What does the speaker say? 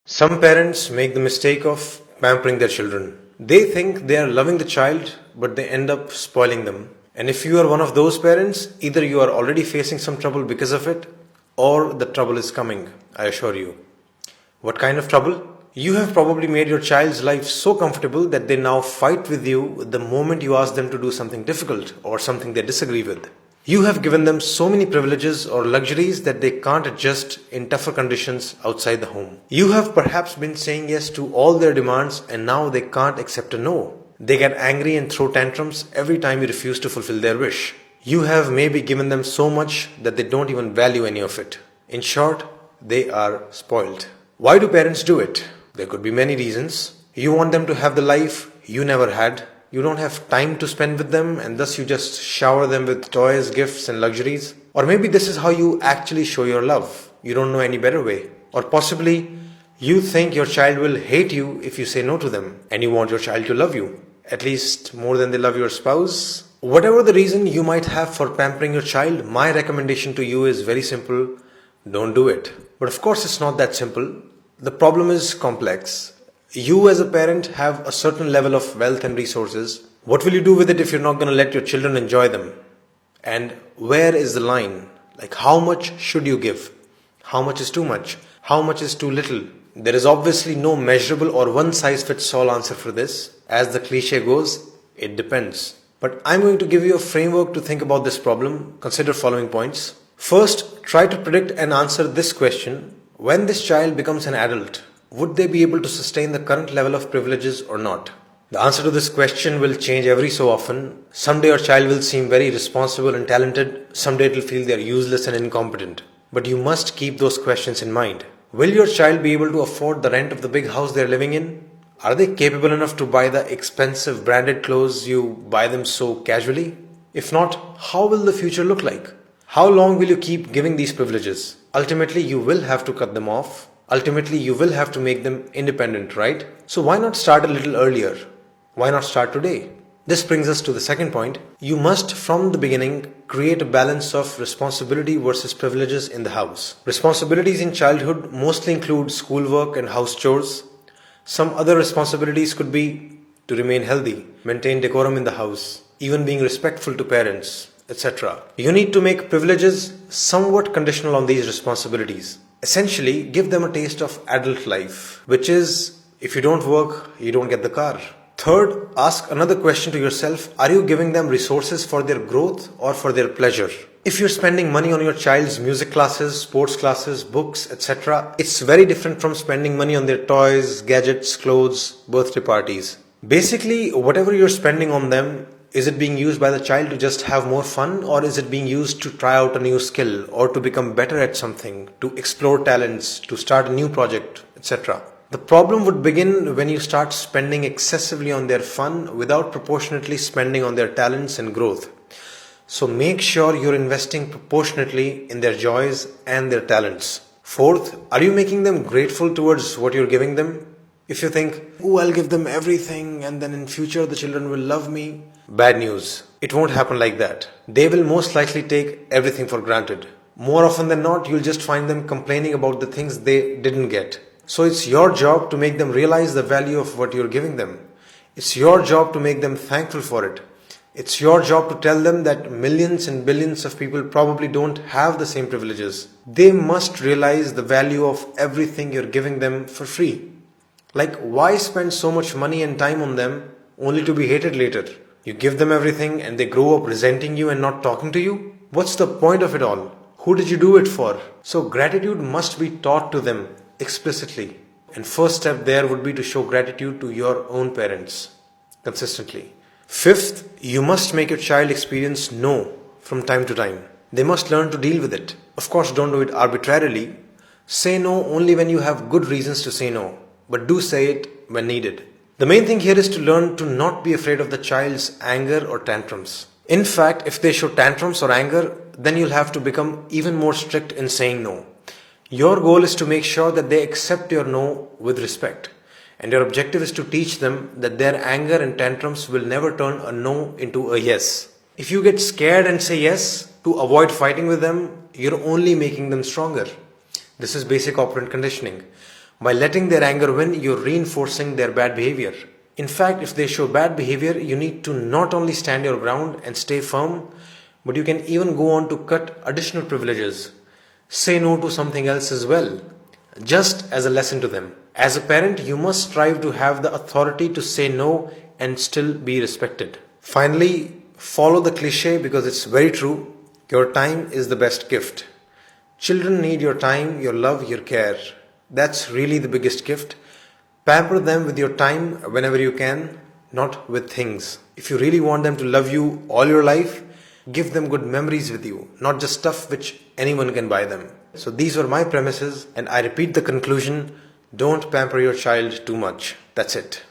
Some parents make the mistake of pampering their children. They think they are loving the child, but they end up spoiling them. And if you are one of those parents, either you are already facing some trouble because of it, or the trouble is coming, I assure you. What kind of trouble? You have probably made your child's life so comfortable that they now fight with you the moment you ask them to do something difficult or something they disagree with. You have given them so many privileges or luxuries that they can't adjust in tougher conditions outside the home. You have perhaps been saying yes to all their demands and now they can't accept a no. They get angry and throw tantrums every time you refuse to fulfill their wish. You have maybe given them so much that they don't even value any of it. In short, they are spoiled. Why do parents do it? There could be many reasons. You want them to have the life you never had. You don't have time to spend with them and thus you just shower them with toys, gifts and luxuries. Or maybe this is how you actually show your love. You don't know any better way. Or possibly you think your child will hate you if you say no to them and you want your child to love you, at least more than they love your spouse. Whatever the reason you might have for pampering your child, my recommendation to you is very simple. Don't do it. But of course it's not that simple. The problem is complex. You as a parent have a certain level of wealth and resources. What will you do with it if you're not going to let your children enjoy them? And where is the line? Like how much should you give? How much is too much? How much is too little? There is obviously no measurable or one size fits all answer for this. As the cliche goes, it depends. But I'm going to give you a framework to think about this problem. Consider following points. First, try to predict and answer this question. When this child becomes an adult, would they be able to sustain the current level of privileges or not? The answer to this question will change every so often. Someday your child will seem very responsible and talented. Someday it will feel they are useless and incompetent. But you must keep those questions in mind. Will your child be able to afford the rent of the big house they are living in? Are they capable enough to buy the expensive branded clothes you buy them so casually? If not, how will the future look like? How long will you keep giving these privileges? Ultimately, you will have to cut them off. Ultimately, you will have to make them independent, right? So why not start a little earlier? Why not start today? This brings us to the second point. You must, from the beginning, create a balance of responsibility versus privileges in the house. Responsibilities in childhood mostly include schoolwork and house chores. Some other responsibilities could be to remain healthy, maintain decorum in the house, even being respectful to parents, etc. You need to make privileges somewhat conditional on these responsibilities. Essentially, give them a taste of adult life, which is, if you don't work, you don't get the car. Third, ask another question to yourself. Are you giving them resources for their growth or for their pleasure? If you're spending money on your child's music classes, sports classes, books, etc., it's very different from spending money on their toys, gadgets, clothes, birthday parties. Basically, whatever you're spending on them, is it being used by the child to just have more fun, or is it being used to try out a new skill or to become better at something, to explore talents, to start a new project, etc.? The problem would begin when you start spending excessively on their fun without proportionately spending on their talents and growth. So make sure you're investing proportionately in their joys and their talents. Fourth, are you making them grateful towards what you're giving them? If you think, oh, I'll give them everything and then in future the children will love me. Bad news. It won't happen like that. They will most likely take everything for granted. More often than not, you'll just find them complaining about the things they didn't get. So it's your job to make them realize the value of what you're giving them. It's your job to make them thankful for it. It's your job to tell them that millions and billions of people probably don't have the same privileges. They must realize the value of everything you're giving them for free. Like, why spend so much money and time on them only to be hated later? You give them everything and they grow up resenting you and not talking to you? What's the point of it all? Who did you do it for? So gratitude must be taught to them explicitly. And first step there would be to show gratitude to your own parents consistently. Fifth, you must make your child experience no from time to time. They must learn to deal with it. Of course, don't do it arbitrarily. Say no only when you have good reasons to say no, but do say it when needed. The main thing here is to learn to not be afraid of the child's anger or tantrums. In fact, if they show tantrums or anger, then you'll have to become even more strict in saying no. Your goal is to make sure that they accept your no with respect. And your objective is to teach them that their anger and tantrums will never turn a no into a yes. If you get scared and say yes to avoid fighting with them, you're only making them stronger. This is basic operant conditioning. By letting their anger win, you're reinforcing their bad behavior. In fact, if they show bad behavior, you need to not only stand your ground and stay firm, but you can even go on to cut additional privileges. Say no to something else as well, just as a lesson to them. As a parent, you must strive to have the authority to say no and still be respected. Finally, follow the cliche because it's very true. Your time is the best gift. Children need your time, your love, your care. That's really the biggest gift. Pamper them with your time whenever you can, not with things. If you really want them to love you all your life, give them good memories with you, not just stuff which anyone can buy them. So these were my premises, and I repeat the conclusion: don't pamper your child too much. That's it.